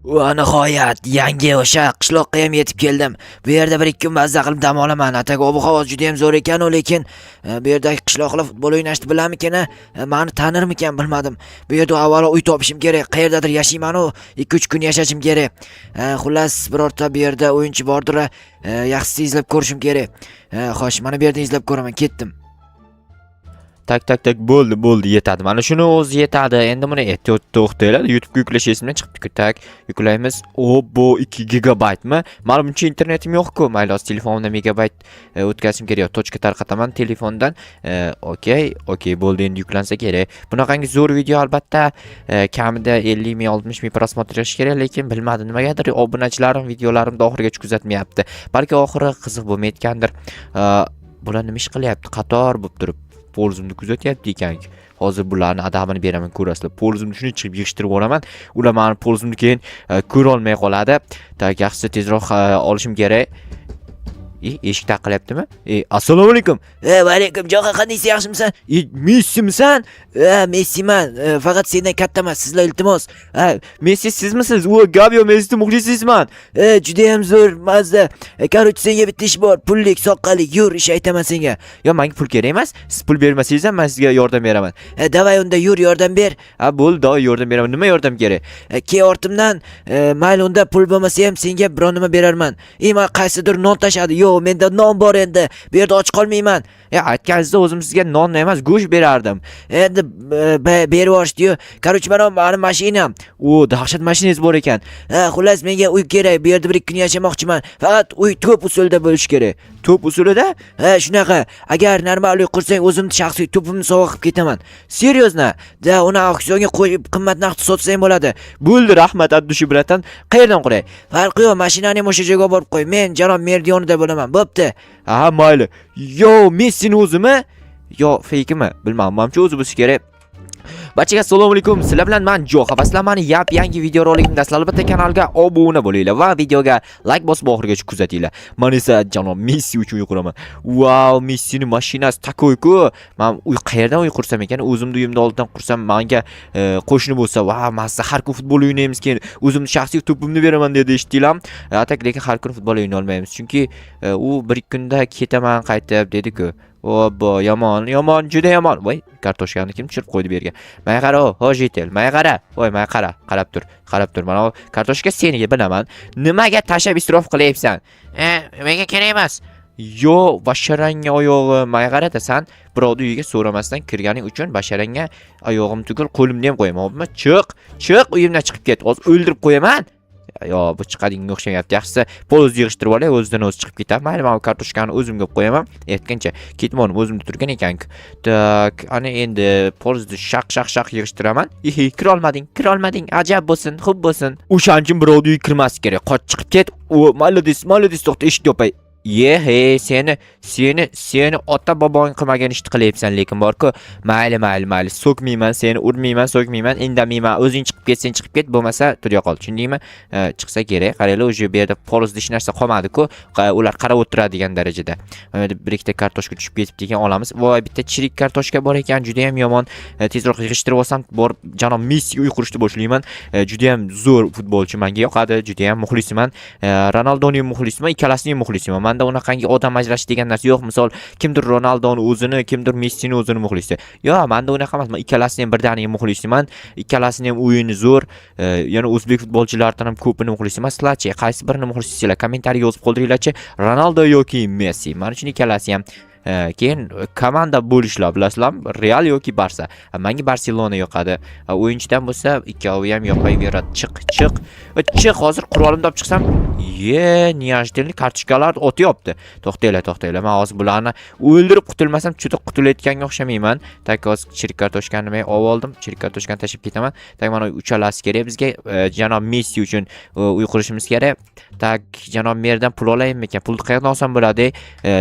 Va nihoyat yangi o'sha qishloqqa ham yetib keldim. Bu yerda 1-2 kun mazza qilib dam olaman. Ataga ob-havo juda ham zo'r ekan, lekin bu yerdagi qishloqlar futbol o'ynashni bilarmikan, meni tanirmikan bilmadim. Bu yerda avvalo uy topishim kerak. Qayerdadir yashayman-u, 2-3 kun yashashim kerak. Xullas birorta bu yerda o'yinchi bordir, yaxshisi izlab ko'rishim kerak. Xo'sh, mana bu yerdan izlab ko'raman, ketdim. Tak bo'ldi yetadi. Mana shuni o'zi yetadi. Endi buni to'xtaylar. YouTube'ga yuklash esimdan chiqibdi-ku. Tak, yuklaymiz. Bu 2 gigabaytmi? Menimcha internetim yo'q-ku. Mayli, telefonimda megabayt o'tkazishim kerak. Tochka tarqataman telefondan. Okey, bo'ldi, endi yuklansa kerak. Bunaqangi zo'r video albatta kamida 50 ming 60 ming prosmotr qilish kerak, lekin bilmadim nimagadir obunachilarim videolarimni oxirigacha kuzatmayapti. Balki oxiri qiziq bo'lmayotgandir. Bular nima ish qilyapti? Qator bo'lib turib polzimni kuzatyapti ekan. Hozir bularni adabini beraman, ko'rasizlar. Polzimni shuni chiqib yig'ishtirib olaman. Ular meni polzimni keyin ko'ra olmay qoladi. Tak, yaxshi tezroq olishim kerak. Eshik taqilyaptimi? Assalomu alaykum. Va alaykum, jo'qa, qandaysiz, yaxshimisan? Messimisan? Messiman, faqat sendan kattaman, sizlar iltimos. Messi sizmisiz? Gabio Messi muxlisizman. Juda ham zo'r mazza. Короче, senga bitta ish bor, pullik, soqqalik, yur, ish aytaman senga. Yo, menga pul kerak emas. Siz pul bermasangiz ham men sizga yordam beraman. Davay, unda yur, yordam ber. Bo'ldi, yordam beraman. Nima yordam kerak? Ke ortimdan, mayli unda pul bo'lmasa ham senga biror nima berarman. Men qaysidir non tashadi. Yo'q, menda non bor endi. Bu yerda och qolmayman. Aytganingizda o'zim sizga non emas, go'sht berardim. Endi berib yuborishdi-yu. Короче, meni mashinam. Dahshat mashinangiz bor ekan. Xullas, menga uy kerak. Bu yerda 1-2 kun yashamoqchiman. Faqat uy to'p usulida bo'lishi kerak. To'p usulida? Shunaqa. Agar normal uy qursang, o'zimni shaxsiy to'pimni sovg'a qilib ketaman. Seriozna. Uni auksionga qo'yib qimmat narxda sotsang bo'ladi. Bo'ldi, rahmat Abdushi bratan. Qayerdan quray? Farqi yo'q, mashinani ham o'sha joyga borib qo'y. Men janob Merdiyonida bo'laman. Bo'pti. Mayli. Yo, Messini o'zimi? Yo, fake'mi? Bilmadim, menimcha o'zi bo'lsa kerak. Barchaga assalomu alaykum. Sizlar bilan men Jo'qa. Sizlar meni yangi video roligimda albatta kanalga obuna bo'linglar va videoga like bosib oxirigacha kuzatinglar. Men esa janob Messi uchun uy quraman. Wow, Messining mashinasi takoy-ku. Men uy qayerdan uy qursam ekan? O'zimni uyimda oldidan qursam, menga qo'shni bo'lsa, "Va, massa har kun futbol o'ynaymiz, keyin o'zimni shaxsiy to'pimni beraman" dedi, eshitdinglar? Lekin har kun futbol o'ynay olmaymiz, chunki u 1-2 kunda ketaman qaytib dedi-ku. Yomon, juda yomon. Voy, kartoshkani kim tushirib qo'ydi bu yerga? Menga qara, hojitel, menga qara. Voy, menga qara, qarab tur. Mana kartoshka seniga bilaman. Nimaga tashab isrof qilyapsan? Menga kerak emas. Yo, basharangga oyog'i, menga qarata, sen birovning uyiga so'ramasdan kirganing uchun basharangga oyog'im tugul, qo'limni ham qo'yaman. Chiq, uyimdan chiqib ket. Hozir o'ldirib qo'yaman. Yo, bu chiqadigan o'xshayapti. Yaxshisi, poz yig'ishtirib olay, o'zidan o'zi chiqib ketadi. Mayli, men kartoshkani o'zimga qo'yaman. Aytgancha, ketmon o'zimda turgan ekan-ku. Tak, ana endi pozni shaq yig'ishtiraman. Kira olmading. Ajab bo'lsin, xo'p bo'lsin. O'shanchim birovning uyiga kirmas kerak. Qoch chiqib ket. Молодец, to'xta, eshik yopay. Seni ota bobong qilmagan ishni qilyapsan, lekin borku. Mayli, so'kmayman, seni urmayman, so'kmayman, indamayman. O'zing chiqib ket, bo'lmasa turya qol. Tushundingmi? Chiqsa kerak. Qaranglar, o'sha bu yerda polizda hech narsa qolmadi-ku. Ular qarab o'tiradigan darajada. Mana bir ikkita kartoshka tushib ketibdi ekan, olamiz. Voy, bitta chirik kartoshka bor ekan, juda ham yomon. Tezroq yig'ishtirib olsam, borib janob Messi uy qurishni boshlayman. Juda ham zo'r futbolchi, menga yoqadi, juda ham muxlisman. Ronaldoning muxlisman, ikkalasining muxlisman. Menda unaqangi odam ajrash degan narsa yo'q. Misol, kimdir Ronaldoni o'zini, kimdir Messini o'zini muxlisi. Yo'q, menda unaqa emas. Men ikkalasini ham birdaniga muxlisman. Ikkalasining ham o'yini zo'r. Yana o'zbek futbolchilaridan ham ko'pini muxlisman. Sizlarchi, qaysi birini muxlisinglar? Kommentariy yozib qoldiringlarchi. Ronaldo yoki Messi. Men uchun ikkalasi ham. Keyin komanda bo'lishlar, bilasizlarmi? Real yoki Barsa. Menga Barselona yoqadi. O'yinchidan bo'lsa, ikkovi ham yoqaveradi. Chiq, hozir qurolimni olib chiqsam, neajdelni kartoshkalarni o'tyapti. To'xtanglar. Men hozir bularni o'ldirib qutulmasam, juda qutulayotganga o'xshamayman. Tak, hozir chirik kartoshkani men oldim. Chirik kartoshkani tashib ketaman. Tak, mana uchalasi kerak bizga. Janob Messi uchun uy qurishimiz kerak. Tak, janob Merdan pul olaymi ekan? Pulni qayerdan olsam bo'ladi?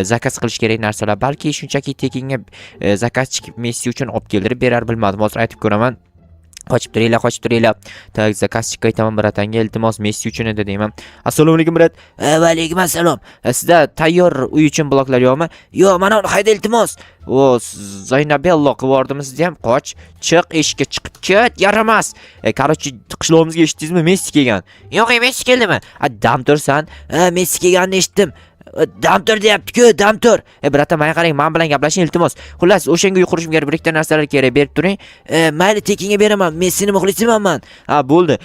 Zakaz qilish kerak narsalar. Balki shunchaki tekinga zakaz chiqib Messi uchun olib keldirib berar, bilmadim. Hozir aytib ko'raman. Qochib turinglar. Tak, zakazchikka aytaman, bratanga iltimos Messi uchun edi deyman. Assalomu alaykum, brat. Va alaykum assalom. Sizda tayyor uy uchun bloklar yo'qmi? Yo'q, mana uni hayda iltimos. O, Zaynabello qilib yubordimi sizni ham? Qoch, chiq, eshikka chiqib ket, yaramas. Короче, qishloqimizga eshitdingizmi? Messi kelgan. Yo'q, Messi keldimi? Dam tursan. Messi kelganini eshitdim. Damtur deyapti-ku, damtur. Brata, menga qarang, men bilan gaplashing iltimos. Xullas, o'shanga uy qurishim kerak, bir ikkita narsalar kerak, berib turing. Mayli, tekinga beraman. Messini muxlisiman men. Ha, bo'ldi.